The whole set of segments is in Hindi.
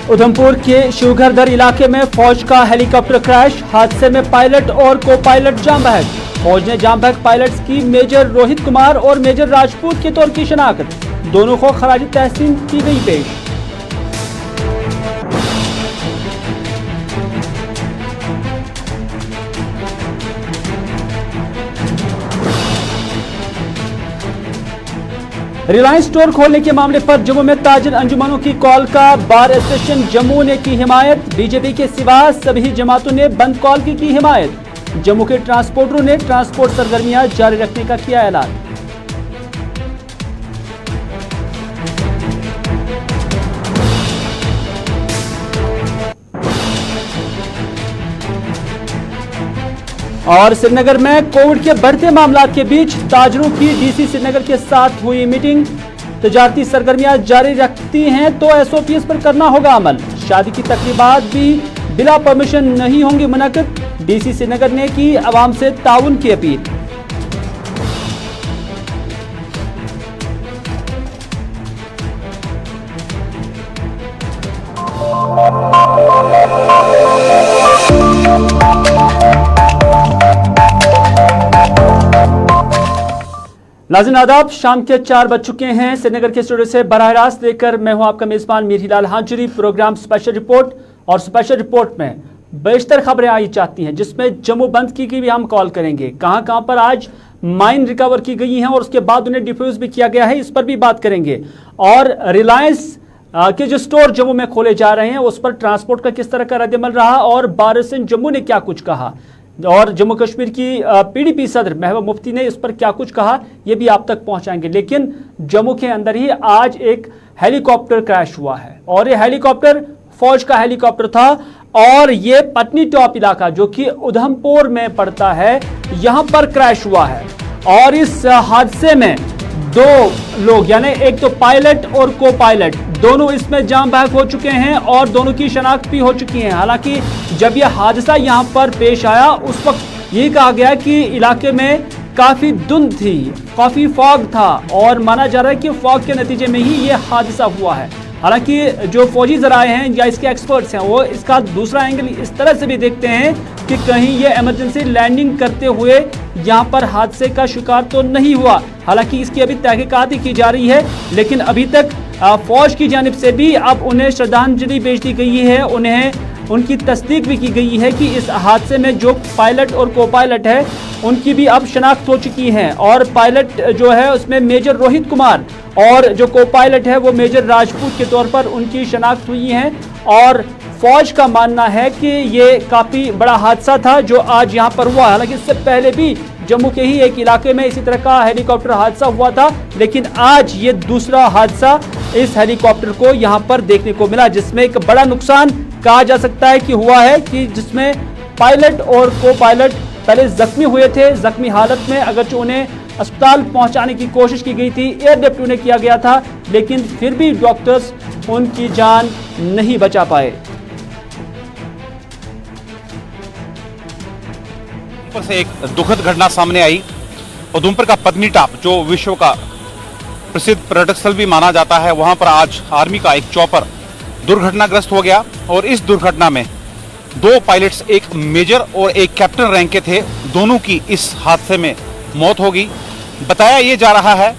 उधमपुर के शिवघरदर इलाके में फौज का हेलीकॉप्टर क्रैश। हादसे में पायलट और को पायलट जाम बहक। फौज ने जाम बहक पायलट्स की मेजर रोहित कुमार और मेजर राजपूत के तौर की शनाख्त। दोनों को खराज तहसीन की गई पेश। रिलायंस स्टोर खोलने के मामले पर जम्मू में ताजिर अंजुमनों की कॉल का बार एसोसिएशन जम्मू ने की हिमायत। बीजेपी के सिवा सभी जमातों ने बंद कॉल की हिमायत। जम्मू के ट्रांसपोर्टरों ने ट्रांसपोर्ट सरगर्मियां जारी रखने का किया ऐलान। और श्रीनगर में कोविड के बढ़ते मामलों के बीच ताजरों की डीसी श्रीनगर के साथ हुई मीटिंग। तजारती सरगर्मियां जारी रखती हैं तो एसओपीएस पर करना होगा अमल। शादी की तकरीबात भी बिला परमिशन नहीं होंगी मुनक्किद। डीसी श्रीनगर ने की आवाम से ताउन की अपील। नाज़रीन आदाब, शाम के 4 बज चुके हैं। श्रीनगर के स्टूडियो से बराह रास्त लेकर मैं हूं आपका मेजबान मीर हिलाल हाजिरी। प्रोग्राम स्पेशल रिपोर्ट, और स्पेशल रिपोर्ट में बेशतर खबरें आई चाहती हैं जिसमें जम्मू बंद की भी हम कॉल करेंगे। कहां कहां पर आज माइन रिकवर की गई हैं और उसके बाद उन्हें डिफ्यूज भी किया गया है, इस पर भी बात करेंगे। और रिलायंस के जो स्टोर जम्मू में खोले जा रहे हैं उस पर ट्रांसपोर्ट का किस तरह का रद्दमल रहा और बार एसोसिएशन जम्मू ने क्या कुछ कहा और जम्मू कश्मीर की पीडीपी सदर महबूबा मुफ्ती ने इस पर क्या कुछ कहा, यह भी आप तक पहुंचाएंगे। लेकिन जम्मू के अंदर ही आज एक हेलीकॉप्टर क्रैश हुआ है और यह हेलीकॉप्टर फौज का हेलीकॉप्टर था और ये पटनी टॉप इलाका जो कि उधमपुर में पड़ता है, यहां पर क्रैश हुआ है। और इस हादसे में 2 लोग यानी एक तो पायलट और को पायलट दोनों इसमें जाम बहक हो चुके हैं और दोनों की शनाख्त भी हो चुकी है। हालांकि जब यह हादसा यहां पर पेश आया उस वक्त ये कहा गया कि इलाके में काफी धुंध थी, काफी फॉग था और माना जा रहा है कि फॉग के नतीजे में ही यह हादसा हुआ है। हालांकि जो फौजी जराए हैं या इसके एक्सपर्ट्स हैं वो इसका दूसरा एंगल इस तरह से भी देखते हैं कि कहीं ये इमरजेंसी लैंडिंग करते हुए यहाँ पर हादसे का शिकार तो नहीं हुआ। हालांकि इसकी अभी तहकीकात ही की जा रही है, लेकिन अभी तक फौज की जानिब से भी अब उन्हें श्रद्धांजलि भेज दी गई है। उन्हें उनकी तस्दीक भी की गई है कि इस हादसे में जो पायलट और को पायलट है उनकी भी अब शनाख्त हो चुकी है। और पायलट जो है उसमें मेजर रोहित कुमार और जो को पायलट है वो मेजर राजपूत के तौर पर उनकी शनाख्त हुई है। और फौज का मानना है कि ये काफी बड़ा हादसा था जो आज यहाँ पर हुआ। हालांकि इससे पहले भी जम्मू के ही एक इलाके में इसी तरह का हेलीकॉप्टर हादसा हुआ था, लेकिन आज ये दूसरा हादसा इस हेलीकॉप्टर को यहाँ पर देखने को मिला जिसमें एक बड़ा नुकसान कहा जा सकता है कि हुआ है, कि जिसमें पायलट और को पायलट पहले जख्मी हुए थे। जख्मी हालत में अगरचे उन्हें अस्पताल पहुंचाने की कोशिश की गई थी, एयरलिफ्ट उन्हें किया गया था, लेकिन फिर भी डॉक्टर्स उनकी जान नहीं बचा पाए। से एक दुखद घटना सामने आई। उधमपुर का पत्नी टॉप जो विश्व का प्रसिद्ध पर्यटक स्थल भी माना जाता है, वहां पर आज आर्मी का एक चॉपर दुर्घटनाग्रस्त हो गया और इस दुर्घटना में 2 पायलट्स, एक मेजर और एक कैप्टन रैंक के थे, दोनों की इस हादसे में मौत हो गई। बताया ये जा रहा है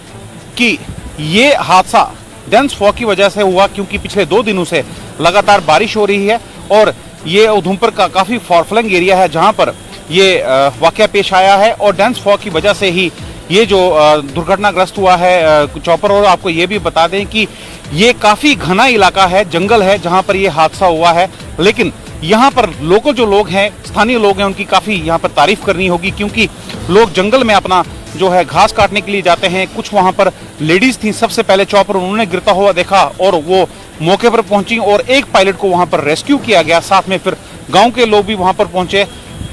कि ये हादसा डेंस फॉग की वजह से हुआ क्योंकि पिछले 2 दिनों से लगातार बारिश हो रही है और ये उधमपुर का काफी फॉरफ्लंग एरिया है जहां पर ये वाकया पेश आया है और डेंस फॉग की वजह से ही ये जो दुर्घटनाग्रस्त हुआ है चॉपर। और आपको ये भी बता दें कि ये काफी घना इलाका है, जंगल है जहां पर ये हादसा हुआ है। लेकिन यहाँ पर लोकल जो लोग हैं, स्थानीय लोग हैं, उनकी काफी यहाँ पर तारीफ करनी होगी क्योंकि लोग जंगल में अपना जो है घास काटने के लिए जाते हैं। कुछ वहां पर लेडीज थी, सबसे पहले चॉपर उन्होंने गिरता हुआ देखा और वो मौके पर पहुंची और एक पायलट को वहां पर रेस्क्यू किया गया। साथ में फिर गाँव के लोग भी वहां पर पहुंचे।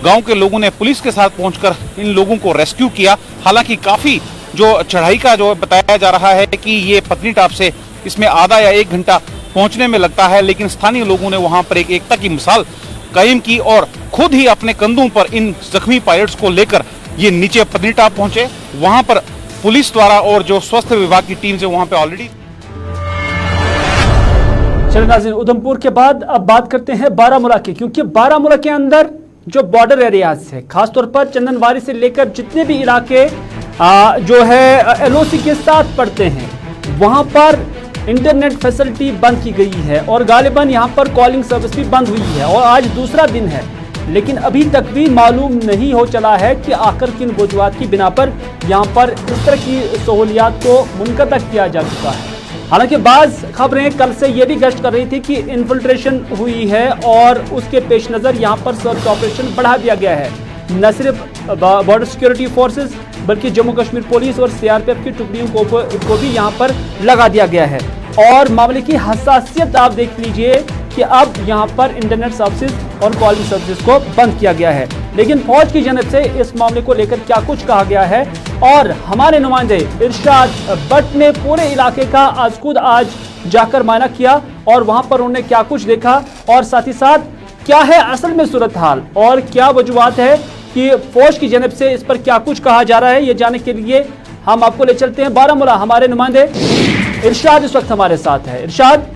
गांव के लोगों ने पुलिस के साथ पहुंचकर इन लोगों को रेस्क्यू किया। हालांकि काफी जो चढ़ाई का जो बताया जा रहा है कि ये पत्नी टॉप से इसमें आधा या 1 घंटा पहुंचने में लगता है, लेकिन स्थानीय लोगों ने वहां पर एक एकता की मिसाल कायम की और खुद ही अपने कंधों पर इन जख्मी पायलट्स को लेकर ये नीचे पत्नी टॉप पहुंचे। वहां पर पुलिस द्वारा और जो स्वास्थ्य विभाग की टीम से वहां पे ऑलरेडी चलिए नाज़रीन, उधमपुर के बाद अब बात करते हैं बारामूला की, क्योंकि बारामूला के अंदर जो बॉर्डर एरियाज है, खासतौर पर चंदनवारी से लेकर जितने भी इलाके जो है एलओसी के साथ पड़ते हैं, वहां पर इंटरनेट फैसिलिटी बंद की गई है और गालिबन यहां पर कॉलिंग सर्विस भी बंद हुई है और आज दूसरा दिन है, लेकिन अभी तक भी मालूम नहीं हो चला है कि आखिर किन वजूहात की बिना पर यहां पर इस तरह की सहूलियात को मुनक़ता किया जा चुका है। हालांकि बाज़ खबरें कल से ये भी गश्त कर रही थी कि इन्फिल्ट्रेशन हुई है और उसके पेश नज़र यहाँ पर सर्च ऑपरेशन बढ़ा दिया गया है। न सिर्फ बॉर्डर सिक्योरिटी फोर्सेस बल्कि जम्मू कश्मीर पुलिस और सीआरपीएफ की टुकड़ियों को भी यहाँ पर लगा दिया गया है और मामले की हसासियत आप देख लीजिए कि अब यहाँ पर इंटरनेट सर्विसेज और कॉलिंग सर्विसेज को बंद किया गया है। लेकिन फौज की जानब से इस मामले को लेकर क्या कुछ कहा गया है और हमारे नुमाइंदे इरशाद बट ने पूरे इलाके का आज जाकर मायना किया और वहां पर उन्होंने क्या कुछ देखा और साथ ही साथ क्या है असल में सूरत हाल और क्या वजूहात है कि फौज की जानब से इस पर क्या कुछ कहा जा रहा है, ये जानने के लिए हम आपको ले चलते हैं बारामूला। हमारे नुमाइंदे इरशाद इस वक्त हमारे साथ है। इरशाद,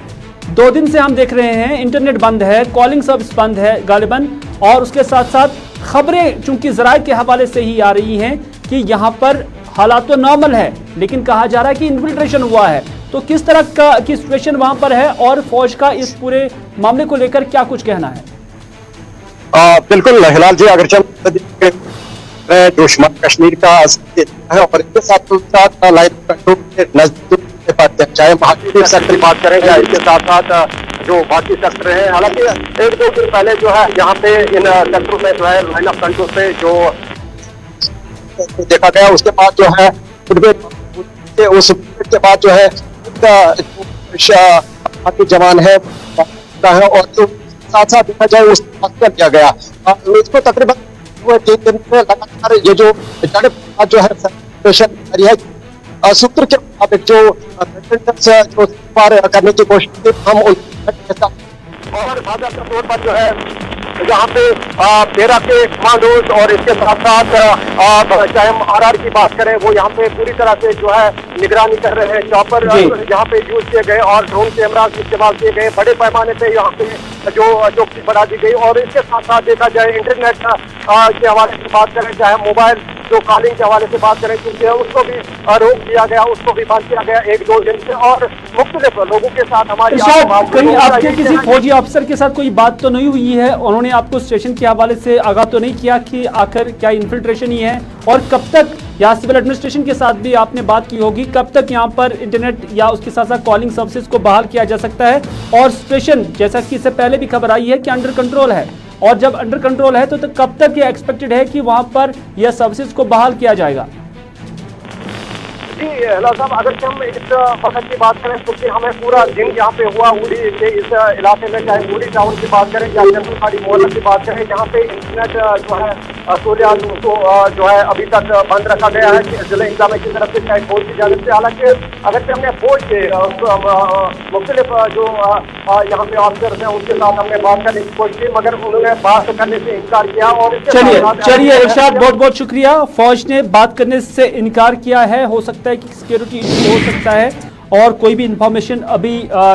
2 दिन से हम देख रहे हैं इंटरनेट बंद है, कॉलिंग सर्विस बंद है गालिबन, और उसके साथ साथ खबरें चूंकि ज़राए के हवाले से ही आ रही हैं कि यहाँ पर हालात तो नॉर्मल है, लेकिन कहा जा रहा है कि इन्फिल्ट्रेशन हुआ है। तो किस तरह की सिचुएशन वहां पर है और फौज का इस पूरे मामले को लेकर क्या कुछ कहना है? बिल्कुल हिलाल जी, अगर दुश्मन कश्मीर का है और इसके साथ लाइव कंट्रोल के नजदीक बात करें, चाहे महाकी सेक्टर की बात करें या इसके साथ साथ जो बाकी सेक्टर है, हालांकि 1-2 दिन पहले जो है यहाँ पे इन सेक्टरों में जो है लाइन ऑफ कंट्रोल पे जो देखा गया, उसके बाद जो है उस के बाद जो है बाकी जवान है और जो साथ साथ देखा जाए उस कर दिया गया। इसको तकरीबन 3 दिन में लगातार ये जो जो है सूत्र के मुताबिक जो जो पार करने की कोशिश की हम और बाकायदा तौर पर जो है यहाँ पे 13 के कमांडोज और इसके साथ साथ चाहे हम आरआर की बात करें, वो यहाँ पे पूरी तरह से जो है निगरानी कर रहे हैं। चॉपर यहाँ पे यूज किए गए और ड्रोन कैमराज इस्तेमाल किए गए, बड़े पैमाने पे यहाँ पे जो चौकसी बढ़ा दी गई और इसके साथ साथ देखा जाए इंटरनेट के हवाले से बात करें, चाहे मोबाइल जो कॉलिंग के हवाले से बात करें, क्योंकि उसको भी रोक दिया गया, उसको भी बंद किया गया 1-2 दिन से। और मुख्तलिफ लोगों के साथ हमारी कहीं आपके किसी फौजी अफसर के साथ कोई बात तो नहीं हुई है? उन्होंने आपको स्टेशन के हवाले से आगाह तो नहीं किया कि आखिर क्या इन्फिल्ट्रेशन ही है और कब तक, या सिविल एडमिनिस्ट्रेशन के साथ भी आपने बात की होगी, कब तक यहाँ पर इंटरनेट या उसके साथ साथ कॉलिंग सर्विसेज को बहाल किया जा सकता है? और स्टेशन जैसा कि इससे पहले भी खबर आई है कि अंडर कंट्रोल है, और जब अंडर कंट्रोल है तो कब तक ये एक्सपेक्टेड है कि वहां पर यह सर्विसेज को बहाल किया जाएगा? जी हिलाल साहब, अगर हम इस वक्त की बात करें क्योंकि हमें पूरा दिन यहाँ पे हुआ उड़ी के इस इलाके में, चाहे उड़ी टाउन की बात करें या चंदनवारी मोहल्ला की बात करें, यहाँ पे इंटरनेट जो है सूर्यास्त उसको जो है अभी तक बंद रखा गया है जिला इंतजामिया की तरफ से, चाहे फौज की जानब से। हालांकि अगर हमने फौज के मुख्तलिफ जो यहाँ पे ऑफिसर हैं उनके साथ हमने बात करने की कोशिश की, मगर उन्होंने बात करने से इनकार किया। और चलिए इरशाद, बहुत बहुत शुक्रिया। फौज ने बात करने से इनकार किया है, हो सकता है कि सिक्योरिटी इशू हो सकता है और कोई भी इंफॉर्मेशन अभी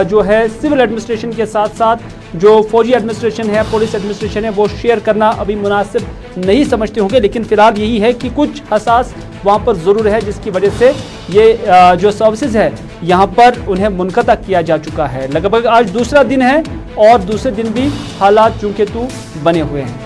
जो है सिविल एडमिनिस्ट्रेशन के साथ साथ जो फौजी एडमिनिस्ट्रेशन है, पुलिस एडमिनिस्ट्रेशन है, वो शेयर करना अभी मुनासिब नहीं समझते होंगे। लेकिन फिलहाल यही है कि कुछ हसास वहाँ पर ज़रूर है जिसकी वजह से ये जो सर्विसेज है यहाँ पर उन्हें मुनक़ता किया जा चुका है। लगभग आज दूसरा दिन है और दूसरे दिन भी हालात चूंकि बने हुए हैं।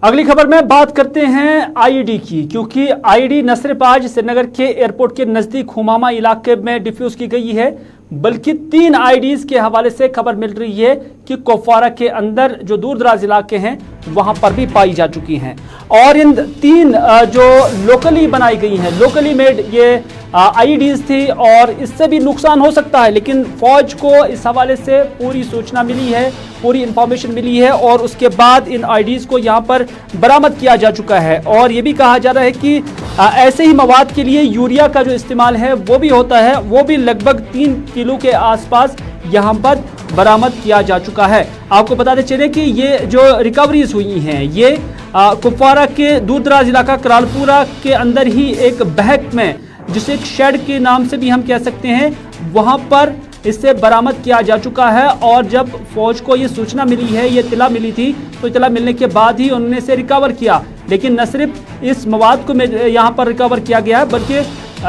अगली खबर में बात करते हैं आईईडी की, क्योंकि आईईडी न सिर्फ आज श्रीनगर के एयरपोर्ट के नजदीक हुमामा इलाके में डिफ्यूज की गई है, बल्कि 3 आईईडीज के हवाले से खबर मिल रही है कि कुपवारा के अंदर जो दूर दराज इलाके हैं वहां पर भी पाई जा चुकी हैं। और इन 3 जो लोकली बनाई गई हैं, लोकली मेड ये आईईडीज थी और इससे भी नुकसान हो सकता है, लेकिन फौज को इस हवाले से पूरी सूचना मिली है, पूरी इंफॉर्मेशन मिली है और उसके बाद इन आईईडीज को यहाँ पर बरामद किया जा चुका है। और ये भी कहा जा रहा है कि ऐसे ही मवाद के लिए यूरिया का जो इस्तेमाल है वो भी होता है, वो भी लगभग 3 किलो के आसपास यहाँ पर बरामद किया जा चुका है। आपको बताते चले कि ये जो रिकवरीज हुई हैं ये कुपवारा के दूरदराज इलाका करालपुरा के अंदर ही एक बहक में, जिसे एक शेड के नाम से भी हम कह सकते हैं, वहां पर इससे बरामद किया जा चुका है। और जब फौज को ये सूचना मिली है, ये इत्तला मिली थी, तो इत्तला मिलने के बाद ही उन्होंने इसे रिकवर किया। लेकिन न सिर्फ इस मवाद को यहाँ पर रिकवर किया गया है, बल्कि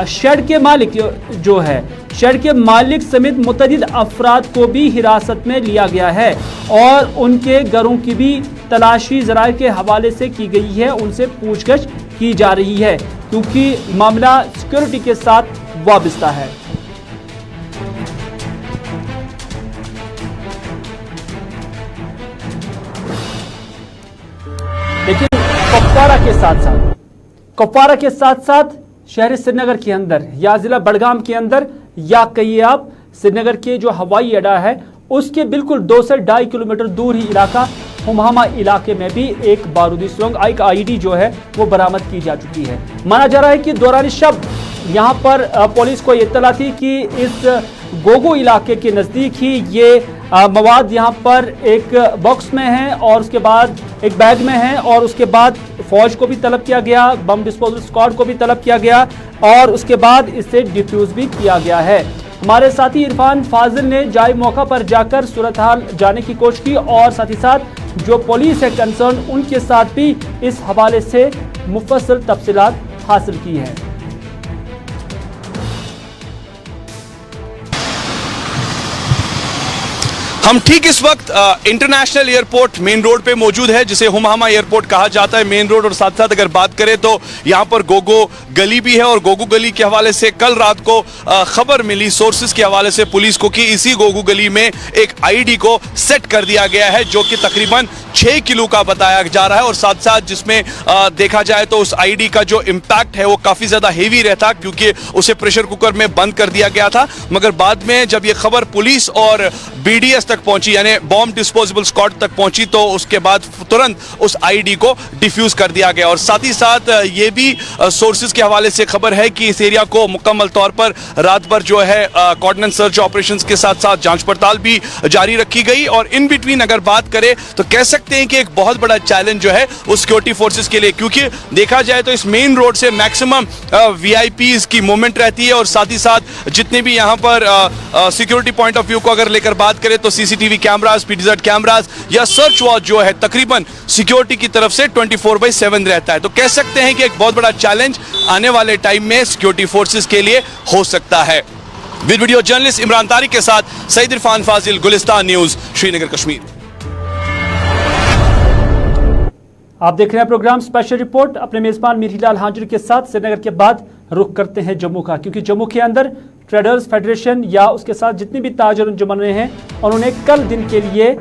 शेड के मालिक जो है, शेड के मालिक समेत मुतअद्दिद अफराद को भी हिरासत में लिया गया है और उनके घरों की भी तलाशी ज़राए के हवाले से की गई है, उनसे पूछताछ की जा रही है, क्योंकि मामला सिक्योरिटी के साथ वाबस्ता है। लेकिन कुपवारा के साथ साथ शहर श्रीनगर के अंदर या जिला बड़गाम के अंदर या कहिए आप श्रीनगर के जो हवाई अड्डा है उसके बिल्कुल 2 से 2.5 किलोमीटर दूर ही इलाका हुमहामा इलाके में भी एक बारूदी सुरंग, एक आईडी जो है वो बरामद की जा चुकी है। माना जा रहा है कि दौरान शब यहाँ पर पुलिस को इत्तला थी कि इस गोगो इलाके के नज़दीक ही ये मवाद यहाँ पर एक बॉक्स में है और उसके बाद एक बैग में है, और उसके बाद फौज को भी तलब किया गया, बम डिस्पोजल स्क्वाड को भी तलब किया गया और उसके बाद इसे डिफ्यूज भी किया गया है। हमारे साथी इरफान फाजिल ने जाए मौका पर जाकर सूरत हाल जाने की कोशिश की और साथ ही साथ जो पुलिस है कंसर्न उनके साथ भी इस हवाले से मुफस्सल तफसीलात हासिल की है। हम ठीक इस वक्त इंटरनेशनल एयरपोर्ट मेन रोड पे मौजूद है, जिसे हुमहामा एयरपोर्ट कहा जाता है, मेन रोड। और साथ साथ अगर बात करें तो यहाँ पर गोगो गली भी है और गोगो गली के हवाले से कल रात को खबर मिली सोर्सेज के हवाले से पुलिस को कि इसी गोगो गली में एक आईडी को सेट कर दिया गया है जो कि तकरीबन 6 किलो का बताया जा रहा है। और साथ साथ जिसमें देखा जाए तो उस आईडी का जो इम्पैक्ट है वो काफी ज्यादा हेवी रहता, क्योंकि उसे प्रेशर कुकर में बंद कर दिया गया था। मगर बाद में जब ये खबर पुलिस और बीडीएस तक पहुंची, यानी बॉम्ब डिस्पोजेबल स्क्वाड तक पहुंची, तो उसके बाद तुरंत उस आईडी को डिफ्यूज कर दिया गया। और साथ ही साथ ये भी सोर्सेज के हवाले से खबर है कि इस एरिया को मुकम्मल तौर पर रात भर जो है कोऑर्डिनेट सर्च ऑपरेशंस के साथ साथ जांच पड़ताल भी जारी रखी गई। और इन बिटवीन अगर बात करें तो कह सकते हैं कि एक बहुत बड़ा चैलेंज जो है वो सिक्योरिटी फोर्सेस के लिए, क्योंकि देखा जाए तो इस मेन रोड से मैक्सिमम वीआईपीज की मूवमेंट रहती है। और साथ ही साथ जितने भी यहाँ पर सिक्योरिटी पॉइंट ऑफ व्यू को अगर लेकर बात करें तो सीसीटीवी कैमरास, पीडीजेड कैमरास या सर्च वॉच जो है तकरीबन सिक्योरिटी की तरफ से 24/7 रहता है। तो कह सकते हैं कि एक बहुत बड़ा चैलेंज आने वाले टाइम में सिक्योरिटी फोर्सेस के लिए हो सकता है। वीडियो जर्नलिस्ट इमरान तारिक के साथ सईद इरफान फाजिल, गुलिस्तान न्यूज, श्रीनगर, कश्मीर। आप देख रहे हैं प्रोग्राम स्पेशल रिपोर्ट अपने मेजबान मीरहिलाल हाजिरी के साथ। श्रीनगर के बाद रुख करते हैं जम्मू का, क्योंकि जम्मू के अंदर ट्रेडर्स फेडरेशन या उसके साथ जितने भी ताजर अंजुमन हैं उन्होंने कल दिन के लिए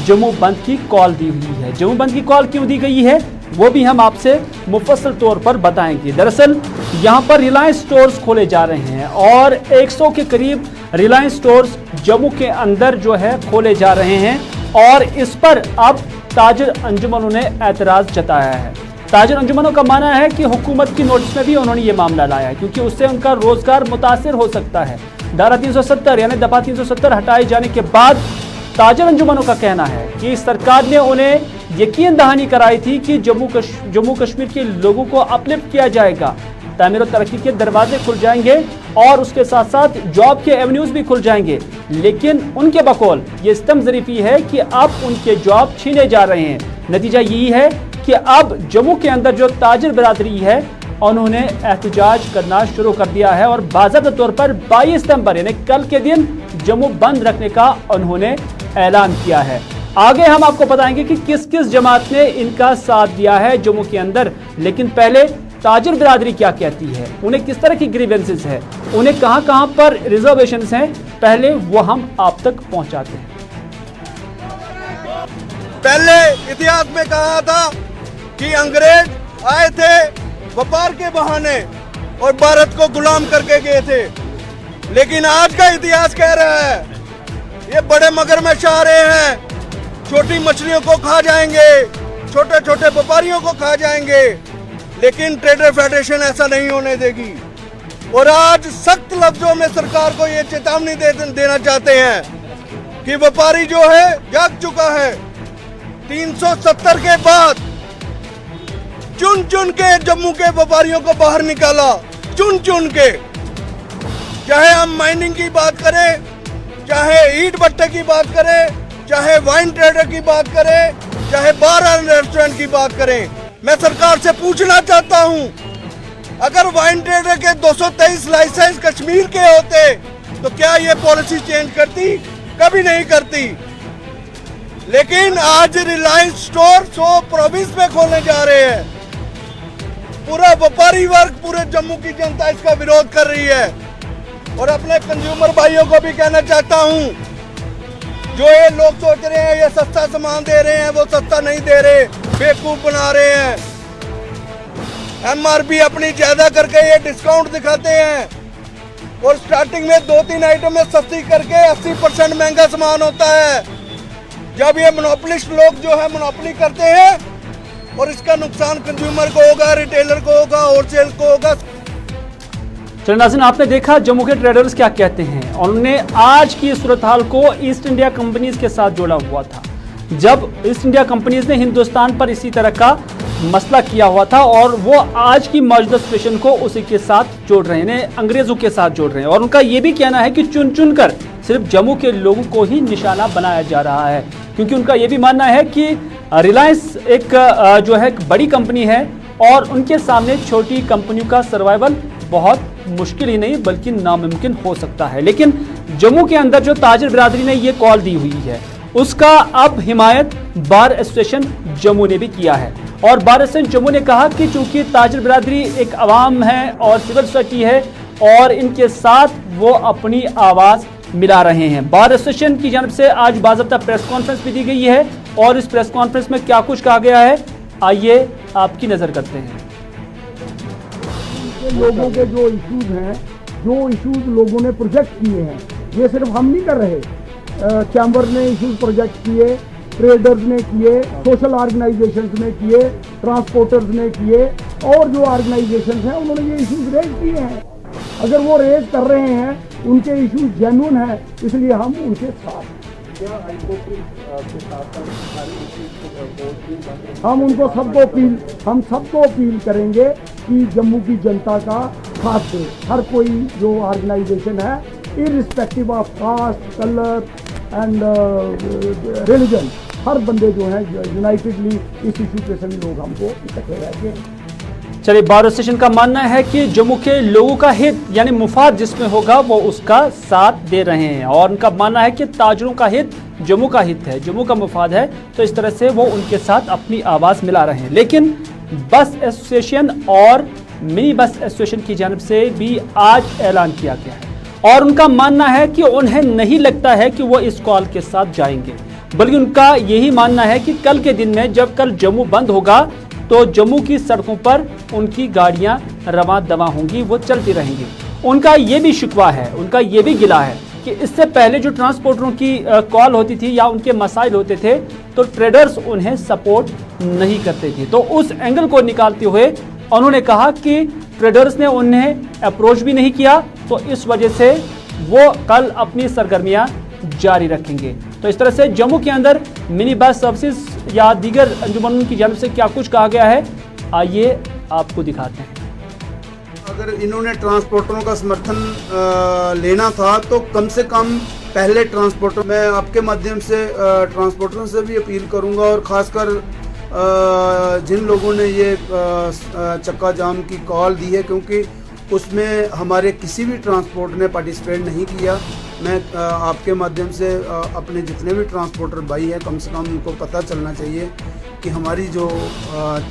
जम्मू बंद की कॉल दी हुई है। जम्मू बंद की कॉल क्यों दी गई है वो भी हम आपसे मुफस्सल तौर पर बताएंगे। दरअसल यहाँ पर रिलायंस स्टोर्स खोले जा रहे हैं और 100 के करीब रिलायंस स्टोर्स जम्मू के अंदर जो है खोले जा रहे हैं और इस पर अब ताजर अंजुमनों ने एतराज जताया है। ताजर अंजुमनों का मानना है कि हुकूमत की नोटिस में भी उन्होंने ये मामला लाया है, क्योंकि उससे उनका रोजगार मुतासिर हो सकता है। धारा 370 यानी दफा 370 हटाए जाने के बाद ताजर अंजुमनों का कहना है कि सरकार ने उन्हें यकीन दहानी कराई थी कि जम्मू कश्मीर के लोगों को अपलिफ्ट किया जाएगा, तामीर और तरक्की के दरवाजे खुल जाएंगे और उसके साथ साथ जॉब के एवेन्यूज भी खुल जाएंगे। लेकिन उनके बकौल ये सितम ज़रीफी है कि अब उनके जॉब छीने जा रहे हैं। नतीजा यही है कि अब जम्मू के अंदर जो ताजर बिरादरी है उन्होंने एहतजाज करना शुरू कर दिया है और बाज़ाब्ता तौर पर 22 सितंबर यानी कल के दिन जम्मू बंद रखने का उन्होंने ऐलान किया है। आगे हम आपको बताएंगे कि किस किस जमात ने इनका साथ दिया है जम्मू के अंदर। लेकिन पहले ताजर बिरादरी क्या कहती है, उन्हें किस तरह की ग्रीवेंसेस है, उन्हें कहां कहां पर रिजर्वेशंस हैं, पहले वो हम आप तक पहुंचाते हैं। पहले इतिहास में कहा था कि अंग्रेज आए थे व्यापार के बहाने और भारत को गुलाम करके गए थे, लेकिन आज का इतिहास कह रहा है ये बड़े मगरमच्छ आ रहे हैं, छोटी मछलियों को खा जाएंगे, छोटे छोटे व्यापारियों को खा जाएंगे, लेकिन ट्रेडर फेडरेशन ऐसा नहीं होने देगी। और आज सख्त लफ्जों में सरकार को ये चेतावनी देना चाहते हैं कि व्यापारी जो है जाग चुका है। 370 के बाद चुन चुन के जम्मू के व्यापारियों को बाहर निकाला, चुन चुन के। चाहे हम माइनिंग की बात करें, चाहे ईंट भट्टे की बात करें, चाहे वाइन ट्रेडर की बात करें, चाहे बार एंड रेस्टोरेंट की बात करें, मैं सरकार से पूछना चाहता हूं, अगर वाइन ट्रेडर के 223 लाइसेंस कश्मीर के होते तो क्या ये पॉलिसी चेंज करती? कभी नहीं करती। लेकिन आज रिलायंस स्टोर 100 प्रोविंस में खोलने जा रहे हैं। पूरा व्यापारी वर्ग, पूरे जम्मू की जनता इसका विरोध कर रही है। और अपने कंज्यूमर भाइयों को भी कहना चाहता हूं, जो ये लोग सोच रहे हैं ये सस्ता सामान दे रहे हैं, वो सस्ता नहीं दे रहे, बेवकूफ बना रहे हैं। MRP अपनी ज्यादा करके ये डिस्काउंट दिखाते हैं और स्टार्टिंग में 2-3 आइटम में सस्ती करके 80% महंगा सामान होता है। जब ये मोनोपोलिस्ट लोग जो है मोनोपोली करते हैं और इसका नुकसान कंज्यूमर को होगा, रिटेलर को होगा, होलसेल को होगा। चलिए नाज़रीन, आपने देखा जम्मू के ट्रेडर्स क्या कहते हैं। उन्होंने आज की सूरत हाल को ईस्ट इंडिया कंपनीज के साथ जोड़ा हुआ था, जब ईस्ट इंडिया कंपनीज ने हिंदुस्तान पर इसी तरह का मसला किया हुआ था और वो आज की मौजूदा सिचुएशन को उसी के साथ जोड़ रहे हैं, अंग्रेजों के साथ जोड़ रहे हैं। और उनका ये भी कहना है कि चुन चुन कर सिर्फ जम्मू के लोगों को ही निशाना बनाया जा रहा है, क्योंकि उनका ये भी मानना है कि रिलायंस एक जो है बड़ी कंपनी है और उनके सामने छोटी कंपनियों का सर्वाइवल बहुत मुश्किल ही नहीं बल्कि नामुमकिन हो सकता है। लेकिन जम्मू के अंदर जो ताजिर बिरादरी ने ये कॉल दी हुई है, उसका अब हिमायत बार एसोसिएशन जम्मू ने भी किया है। और बार एसोसिएशन जम्मू ने कहा कि चूंकि ताजिर बिरादरी एक अवाम है और सिविल सोसाइटी है और इनके साथ वो अपनी आवाज़ मिला रहे हैं। बार एसोसिएशन की जानब से आज बाज़ाब्ता प्रेस कॉन्फ्रेंस भी दी गई है और इस प्रेस कॉन्फ्रेंस में क्या कुछ कहा गया है, आइए आपकी नज़र करते हैं। लोगों के जो इश्यूज हैं, जो इश्यूज लोगों ने प्रोजेक्ट किए हैं, ये सिर्फ हम नहीं कर रहे। चैम्बर ने इश्यूज प्रोजेक्ट किए, ट्रेडर्स ने किए, सोशल ऑर्गेनाइजेशंस ने किए, ट्रांसपोर्टर्स ने किए और जो ऑर्गेनाइजेशंस हैं उन्होंने ये इश्यूज रेज किए हैं। अगर वो रेज कर रहे हैं, उनके इश्यूज जेन्युइन हैं, इसलिए हम उनके साथ हैं। हम सबको अपील करेंगे कि जम्मू की जनता का साथ दे। हर कोई जो ऑर्गेनाइजेशन है, irrespective of caste, colour and religion, हर बंदे जो हैं यूनाइटेडली इस इशू पे सभी लोग हमको इकट्ठे रहेंगे। चलिए, बार एसोसिएशन का मानना है कि जम्मू के लोगों का हित यानी मुफाद जिसमें होगा वो उसका साथ दे रहे हैं और उनका मानना है कि ताजरों का हित जम्मू का हित है, जम्मू का मुफाद है, तो इस तरह से वो उनके साथ अपनी आवाज़ मिला रहे हैं। लेकिन बस एसोसिएशन और मिनी बस एसोसिएशन की जानब से भी आज ऐलान किया गया है और उनका मानना है कि उन्हें नहीं लगता है कि वो इस कॉल के साथ जाएंगे, बल्कि उनका यही मानना है कि कल के दिन में जब कल जम्मू बंद होगा तो जम्मू की सड़कों पर उनकी गाड़ियां रवां दवा होंगी, वो चलती रहेंगी। उनका ये भी शिकवा है, उनका ये भी गिला है कि इससे पहले जो ट्रांसपोर्टरों की कॉल होती थी या उनके मसाइल होते थे तो ट्रेडर्स उन्हें सपोर्ट नहीं करते थे। तो उस एंगल को निकालते हुए उन्होंने कहा कि ट्रेडर्स ने उन्हें अप्रोच भी नहीं किया, तो इस वजह से वो कल अपनी सरगर्मियां जारी रखेंगे। तो इस तरह से जम्मू के अंदर मिनी बस सर्विसेज या दीगर अंजुमनों की जानब से क्या कुछ कहा गया है, आइए आपको दिखाते हैं। अगर इन्होंने ट्रांसपोर्टरों का समर्थन लेना था तो कम से कम पहले ट्रांसपोर्टर, मैं आपके माध्यम से ट्रांसपोर्टरों से भी अपील करूंगा और ख़ासकर जिन लोगों ने ये चक्का जाम की कॉल दी है, क्योंकि उसमें हमारे किसी भी ट्रांसपोर्ट ने पार्टिसिपेट नहीं किया। मैं आपके माध्यम से अपने जितने भी ट्रांसपोर्टर भाई हैं, कम से कम उनको पता चलना चाहिए कि हमारी जो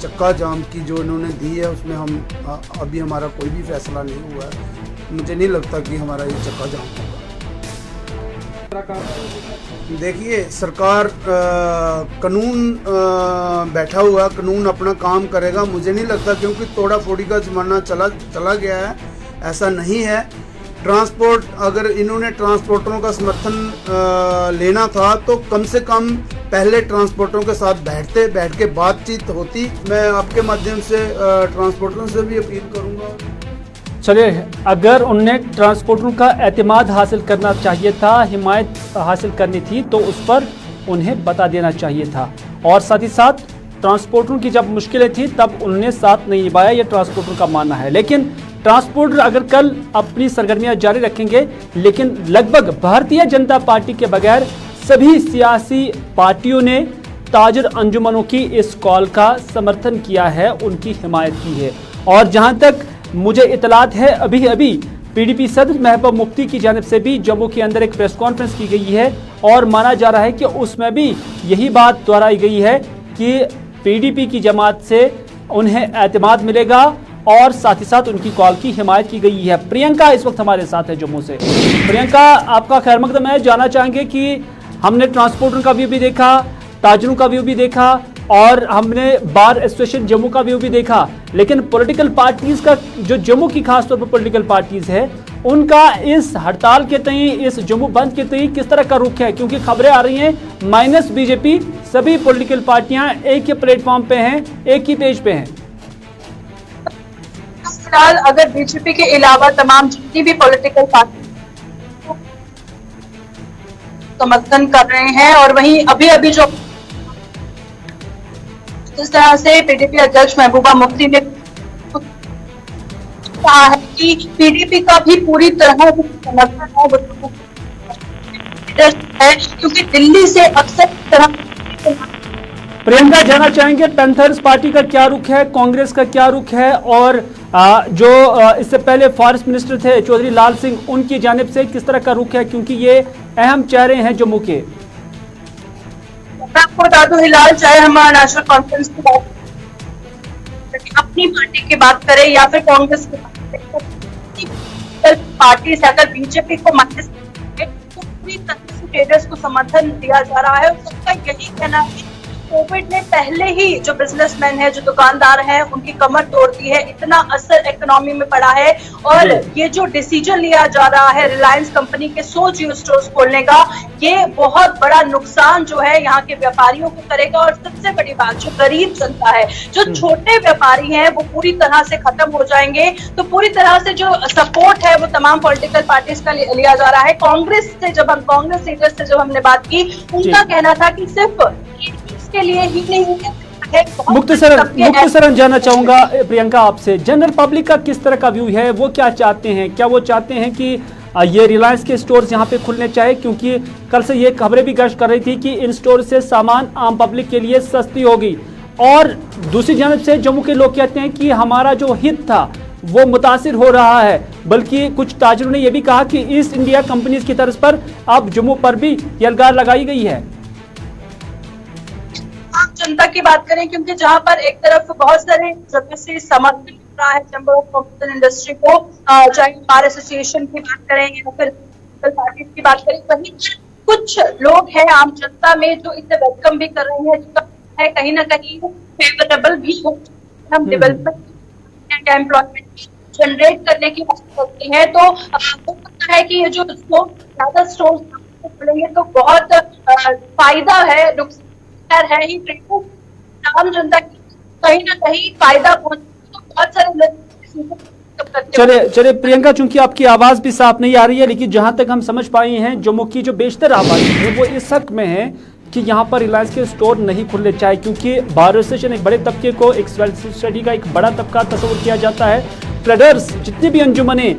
चक्का जाम की जो इन्होंने दी है उसमें हम अभी हमारा कोई भी फैसला नहीं हुआ है। मुझे नहीं लगता कि हमारा ये चक्का जाम होगा। देखिए, सरकार कानून बैठा हुआ, कानून अपना काम करेगा। मुझे नहीं लगता, क्योंकि तोड़ा फोड़ी का ज़माना चला गया है, ऐसा नहीं है। ट्रांसपोर्ट, अगर इन्होंने ट्रांसपोर्टरों का समर्थन लेना था तो कम से कम पहले ट्रांसपोर्टरों के साथ बैठ के बातचीत होती। मैं आपके माध्यम से ट्रांसपोर्टरों से भी अपील करूंगा। चलिए, अगर उन्हें ट्रांसपोर्टरों का एतमाद हासिल करना चाहिए था, हिमायत हासिल करनी थी, तो उस पर उन्हें बता देना चाहिए था। और साथ ही साथ ट्रांसपोर्टरों की जब मुश्किलें थी तब उन्होंने साथ नहीं निभाया, यह ट्रांसपोर्टर का मानना है। लेकिन ट्रांसपोर्टर अगर कल अपनी सरगर्मियां जारी रखेंगे, लेकिन लगभग भारतीय जनता पार्टी के बगैर सभी सियासी पार्टियों ने ताजर अंजुमनों की इस कॉल का समर्थन किया है, उनकी हिमायत की है। और जहां तक मुझे इतलात है, अभी अभी पीडीपी सदर महबूबा मुफ्ती की जानिब से भी जम्मू के अंदर एक प्रेस कॉन्फ्रेंस की गई है और माना जा रहा है कि उसमें भी यही बात दोहराई गई है कि पीडीपी की जमात से उन्हें एतमाद मिलेगा और साथ ही साथ उनकी कॉल की हिमायत की गई है। प्रियंका इस वक्त हमारे साथ है जम्मू से। प्रियंका, आपका खैर मकदम है। जानना चाहेंगे कि हमने ट्रांसपोर्टर का व्यू भी देखा, ताजरों का व्यू भी देखा और हमने बार एसोसिएशन जम्मू का व्यू भी देखा, लेकिन पॉलिटिकल पार्टीज का जो जम्मू की खासतौर पर पॉलिटिकल पार्टीज है, उनका इस हड़ताल के तई, इस जम्मू बंद के तई किस तरह का रुख है? क्योंकि खबरें आ रही हैं माइनस बीजेपी, सभी पॉलिटिकल पार्टियां एक ही प्लेटफॉर्म पे हैं, एक ही पेज पे हैं। फिलहाल अगर बीजेपी के अलावा तमाम जितनी भी पॉलिटिकल पार्टी समर्थन कर रहे हैं, और वहीं अभी अभी जो जिस तरह से पीडीपी अध्यक्ष महबूबा मुफ्ती ने कहा है कि पीडीपी का भी पूरी तरह समर्थन है, क्योंकि दिल्ली से अक्सर तरह। प्रियंका, जानना चाहेंगे पैंथर्स पार्टी का क्या रुख है, कांग्रेस का क्या रुख है, और जो इससे पहले फॉरेस्ट मिनिस्टर थे चौधरी लाल सिंह, उनकी जानिब से किस तरह का रुख है, क्योंकि ये अहम चेहरे हैं जम्मू के। मैं आपको बता दूं, हिलाल चाहे हमारा नेशनल कॉन्फ्रेंस की बात अपनी पार्टी की बात करें या फिर कांग्रेस की बात करें, पार्टी से अगर बीजेपी को माइनस तो पूरी तरह से ट्रेडर्स को समर्थन दिया जा रहा है। सबका यही कहना है कोविड ने पहले ही जो बिजनेसमैन है, जो दुकानदार हैं, उनकी कमर तोड़ दी है, इतना असर इकोनॉमी में पड़ा है। और ये जो डिसीजन लिया जा रहा है रिलायंस कंपनी के 100 जियो स्टोर्स खोलने का, ये बहुत बड़ा नुकसान जो है यहाँ के व्यापारियों को करेगा। और सबसे बड़ी बात, जो गरीब जनता है, जो छोटे व्यापारी हैं, वो पूरी तरह से खत्म हो जाएंगे। तो पूरी तरह से जो सपोर्ट है वो तमाम पॉलिटिकल पार्टीज का लिया जा रहा है। कांग्रेस लीडर से जब हमने बात की, उनका कहना था कि सिर्फ के लिए ही नहीं है। मुख्तसरन जानना चाहूंगा प्रियंका आपसे, जनरल पब्लिक का किस तरह का व्यू है, वो क्या चाहते हैं? क्या वो चाहते हैं कि ये रिलायंस के स्टोर्स यहाँ पे खुलने चाहिए? क्योंकि कल से ये खबरें भी गश्त कर रही थी कि इन स्टोर से सामान आम पब्लिक के लिए सस्ती होगी। और दूसरी जानब से जम्मू के लोग कहते हैं कि हमारा जो हित था वो मुतासिर हो रहा है। बल्कि कुछ ताजरों ने यह भी कहा कि ईस्ट इंडिया कंपनीज की तर्ज पर अब जम्मू पर भी यलगार लगाई गई है। आम जनता की बात करें, क्योंकि जहां पर एक तरफ बहुत सारे जगह से समर्थन मिल रहा है चैम्बर ऑफ कॉमर्स इंडस्ट्री को, चाहे बार एसोसिएशन की बात करें या फिर पार्टीज की बात करें, वहीं कुछ लोग हैं आम जनता में जो इसे वेलकम भी कर रहे हैं, जो है कहीं ना कहीं फेवरेबल भी हो। हम डेवलपमेंट एम्प्लॉयमेंट जनरेट करने की बात करते हैं, तो हो सकता है कि ये जो ज्यादा स्टोर खुलेंगे तो बहुत फायदा है, नुकसान है ही। आम जनता की कहीं ना कहीं फायदा पहुंचे, तो बहुत सारे चले प्रियंका, चूंकि आपकी आवाज भी साफ नहीं आ रही है, लेकिन जहां तक हम समझ पाए हैं जम्मू की जो बेशतर आबादी है वो इस हक में है कि यहाँ पर रिलायंस के स्टोर नहीं खुलने चाहिए, क्योंकि बार एसोसिएशन एक बड़े तबके को, एक स्टडी का एक बड़ा तबका तस्वुर किया जाता है। ट्रेडर्स जितनी भी अंजुमने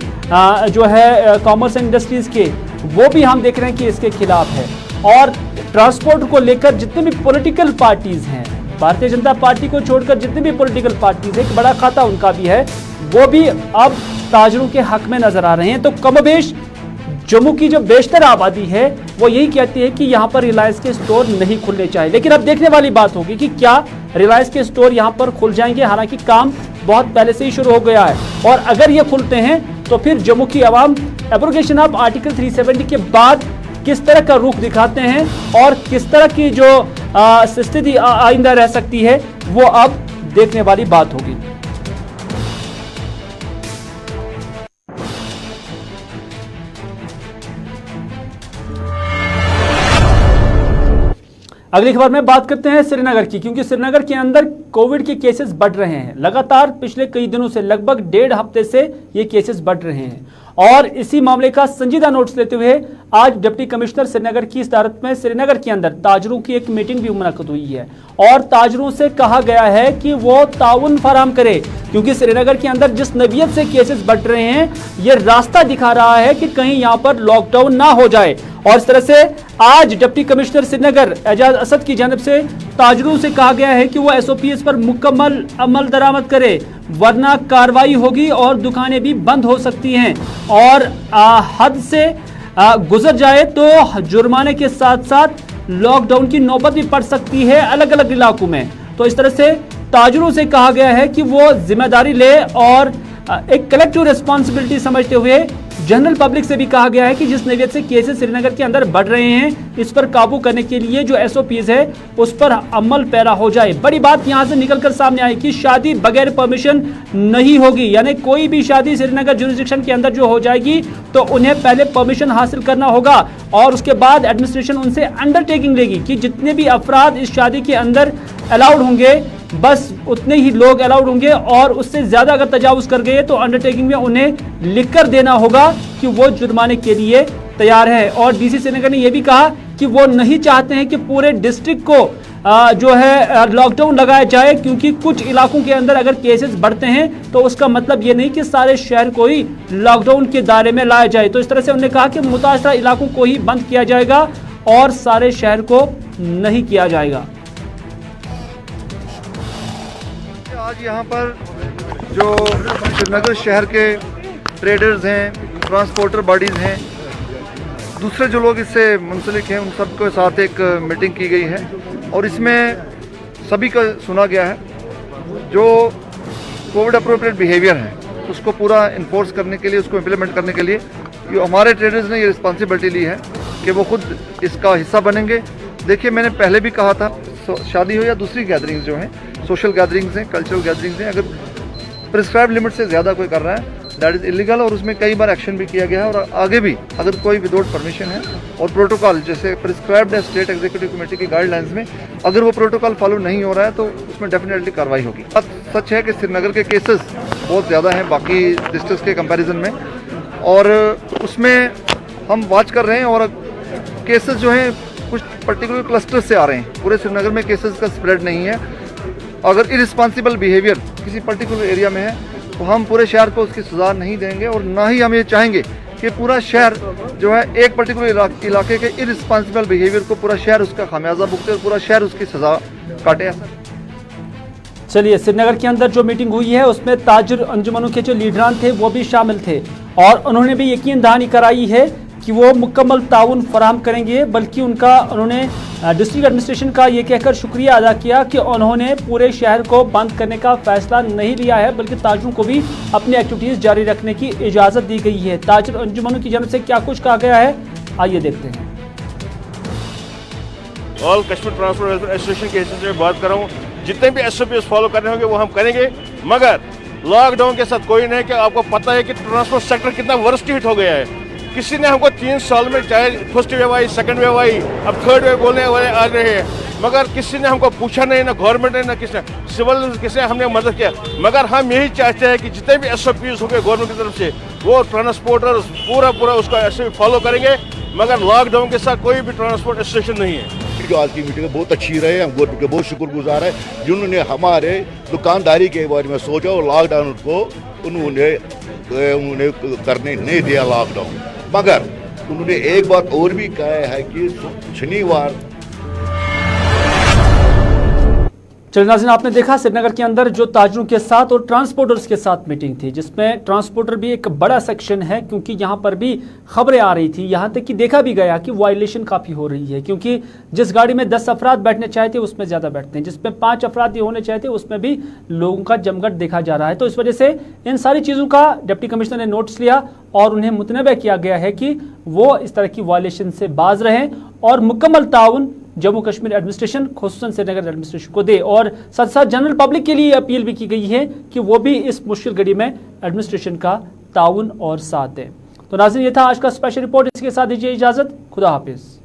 जो है कॉमर्स एंड इंडस्ट्रीज के, वो भी हम देख रहे हैं कि इसके खिलाफ है। और ट्रांसपोर्ट को लेकर जितने भी पॉलिटिकल पार्टीज हैं, भारतीय जनता पार्टी को छोड़कर जितने भी पॉलिटिकल पार्टीज हैं, एक बड़ा खाता उनका भी है, वो भी अब ताजरों के हक में नजर आ रहे हैं। तो कमोबेश जम्मू की जो बेशतर आबादी है वो यही कहती है कि यहाँ पर रिलायंस के स्टोर नहीं खुलने चाहिए। लेकिन अब देखने वाली बात होगी कि क्या रिलायंस के स्टोर यहाँ पर खुल जाएंगे। हालांकि काम बहुत पहले से ही शुरू हो गया है, और अगर ये खुलते हैं तो फिर जम्मू की आवाम एब्रोगेशन ऑफ आर्टिकल 370 के बाद किस तरह का रुख दिखाते हैं और किस तरह की जो स्थिति आइंदा रह सकती है, वो अब देखने वाली बात होगी। अगली खबर में बात करते हैं श्रीनगर की, क्योंकि श्रीनगर के अंदर कोविड के केसेस बढ़ रहे हैं। लगातार पिछले कई दिनों से, लगभग 1.5 हफ्ते से ये केसेस बढ़ रहे हैं और इसी मामले का संजीदा नोटिस लेते हुए आज डिप्टी कमिश्नर श्रीनगर की सदारत में श्रीनगर के अंदर ताजरों की एक मीटिंग भी मुनक्कद हुई है और ताजरों से कहा गया है कि वो ताउन फराहम करे, क्योंकि श्रीनगर के अंदर जिस नवीयत से केसेस बढ़ रहे हैं ये रास्ता दिखा रहा है कि कहीं यहाँ पर लॉकडाउन ना हो जाए। और इस तरह से आज डिप्टी कमिश्नर श्रीनगर एजाज असद की जानिब से ताजरों से कहा गया है कि वो SOPs पर मुकम्मल अमल दरामद करे, वरना कार्रवाई होगी और दुकानें भी बंद हो सकती हैं और हद से गुजर जाए तो जुर्माने के साथ साथ लॉकडाउन की नौबत भी पड़ सकती है अलग अलग इलाकों में। तो इस तरह से ताजरों से कहा गया है कि वो जिम्मेदारी ले और एक कलेक्टिव रिस्पॉन्सिबिलिटी समझते हुए जनरल पब्लिक से भी कहा गया है कि जिस नवीयत से केसेस श्रीनगर के अंदर बढ़ रहे हैं इस पर काबू करने के लिए जो SOPs है उस पर अमल पैरा हो जाए। बड़ी बात यहां से निकलकर सामने आई कि शादी बगैर परमिशन नहीं होगी, यानी कोई भी शादी श्रीनगर जुरिस्डिक्शन के अंदर जो हो जाएगी तो उन्हें पहले परमिशन हासिल करना होगा और उसके बाद एडमिनिस्ट्रेशन उनसे अंडरटेकिंग लेगी कि जितने भी अफराद इस शादी के अंदर अलाउड होंगे बस उतने ही लोग अलाउड होंगे और उससे ज्यादा अगर तजावुज कर गए तो अंडरटेकिंग में उन्हें लिखकर देना होगा कि वो जुर्माने के लिए तैयार है। और DC श्रीनगर ने यह भी कहा कि वो नहीं चाहते हैं कि पूरे डिस्ट्रिक्ट को जो है लॉकडाउन लगाया जाए, क्योंकि कुछ इलाकों के अंदर अगर केसेस बढ़ते हैं तो उसका मतलब ये नहीं कि सारे शहर को ही लॉकडाउन के दायरे में लाया जाए। तो इस तरह से उन्होंने कहा कि मुतासरा इलाकों को ही बंद किया जाएगा और सारे शहर को नहीं किया जाएगा। आज यहाँ पर जो श्रीनगर शहर के ट्रेडर्स हैं, ट्रांसपोर्टर बॉडीज़ हैं, दूसरे जो लोग इससे मुंसलिक हैं, उन सबके साथ एक मीटिंग की गई है और इसमें सभी का सुना गया है। जो कोविड अप्रोप्रिएट बिहेवियर है उसको पूरा इन्फोर्स करने के लिए, उसको इम्प्लीमेंट करने के लिए जो हमारे ट्रेडर्स ने ये रिस्पॉन्सिबिलिटी ली है कि वो खुद इसका हिस्सा बनेंगे। देखिए, मैंने पहले भी कहा था, शादी हो या दूसरी गैदरिंग्स जो हैं, सोशल गैदरिंग्स हैं, कल्चरल गैदरिंग्स हैं, अगर प्रिस्क्राइब लिमिट से ज़्यादा कोई कर रहा है दैट इज़ इलीगल और उसमें कई बार एक्शन भी किया गया है। और आगे भी अगर कोई विदाउट परमिशन है और प्रोटोकॉल जैसे प्रिस्क्राइब्ड है स्टेट एग्जीक्यूटिव कमेटी की गाइडलाइंस में, अगर वो प्रोटोकॉल फॉलो नहीं हो रहा है तो उसमें डेफिनेटली कार्रवाई होगी। सच है कि श्रीनगर के केसेस बहुत ज़्यादा हैं बाकी डिस्ट्रिक्ट्स के कंपैरिजन में और उसमें हम वॉच कर रहे हैं और केसेस जो हैं कुछ पर्टिकुलर क्लस्टर से आ रहे हैं। पूरे श्रीनगर में केसेस का स्प्रेड नहीं है। अगर इरिस्पॉन्सिबल बिहेवियर किसी पर्टिकुलर एरिया में है तो हम पूरे शहर को उसकी सज़ा नहीं देंगे और ना ही हम ये चाहेंगे कि पूरा शहर जो है एक पर्टिकुलर इलाके के इरिस्पॉन्सिबल बिहेवियर को पूरा शहर उसका खामियाजा भुगते और पूरा शहर उसकी सज़ा काटे। चलिए, श्रीनगर के अंदर जो मीटिंग हुई है उसमें ताजर अंजुमनों के जो लीडरान थे वो भी शामिल थे और उन्होंने भी यकीन दहानी कराई है कि वो मुकम्मल ताउन फराहम करेंगे। बल्कि उन्होंने डिस्ट्रिक्ट एडमिनिस्ट्रेशन का ये कहकर शुक्रिया अदा किया कि उन्होंने पूरे शहर को बंद करने का फैसला नहीं लिया है, बल्कि ताजरों को भी अपनी एक्टिविटीज़ जारी रखने की इजाज़त दी गई है। ताजर अंजुमनों की जानिब से क्या कुछ कहा गया है, आइए देखते हैं। All Kashmir transport welfare association के हिस्से से बात कर रहा हूँ, जितने भी SOPs फॉलो करने होंगे वो हम करेंगे, मगर लॉकडाउन के साथ कोई नहीं। कि आपको पता है कि ट्रांसपोर्ट सेक्टर कितना वर्स्ट हिट हो गया है। किसी ने हमको 3 साल में, चाहे फर्स्ट वेव आई, सेकंड वेव आई, अब थर्ड वेव बोलने वाले आ रहे हैं, मगर किसी ने हमको पूछा नहीं, ना गवर्नमेंट ने, ना किसने सिविल किसने हमने मदद किया। मगर हम यही चाहते हैं कि जितने भी SOPs होंगे गवर्नमेंट की तरफ से वो ट्रांसपोर्टर्स पूरा उसका SOP फॉलो करेंगे, मगर लॉकडाउन के साथ कोई भी ट्रांसपोर्ट एसोसिएशन नहीं है। जो आज की मीटिंग बहुत अच्छी रहे, हम गवर्नमेंट के बहुत शुक्रगुजार है जिन्होंने हमारे दुकानदारी के बारे में सोचा और लॉकडाउन को उन्होंने करने नहीं दिया लॉकडाउन। मगर उन्होंने एक बात और भी कहा है कि शनिवार। चलिए नाज़रीन, आपने देखा श्रीनगर के अंदर जो ताजरों के साथ और ट्रांसपोर्टर्स के साथ मीटिंग थी, जिसमें ट्रांसपोर्टर भी एक बड़ा सेक्शन है, क्योंकि यहाँ पर भी खबरें आ रही थी, यहाँ तक कि देखा भी गया कि वायलेशन काफ़ी हो रही है, क्योंकि जिस गाड़ी में 10 अफराद बैठने चाहते उसमें ज़्यादा बैठते हैं, जिसमें 5 अफराद ही होने चाहते उसमें भी लोगों का जमघट देखा जा रहा है। तो इस वजह से इन सारी चीज़ों का डिप्टी कमिश्नर ने नोटिस लिया और उन्हें मुतनबे किया गया है कि वो इस तरह की वायलेशन से बाज रहें और मुकम्मल ताउन जम्मू कश्मीर एडमिनिस्ट्रेशन, खुसूसन श्रीनगर एडमिनिस्ट्रेशन को दे। और साथ साथ जनरल पब्लिक के लिए अपील भी की गई है कि वो भी इस मुश्किल घड़ी में एडमिनिस्ट्रेशन का ताउन और साथ दें। तो नाज़रीन, ये था आज का स्पेशल रिपोर्ट। इसके साथ दीजिए इजाज़त। खुदा हाफिज़।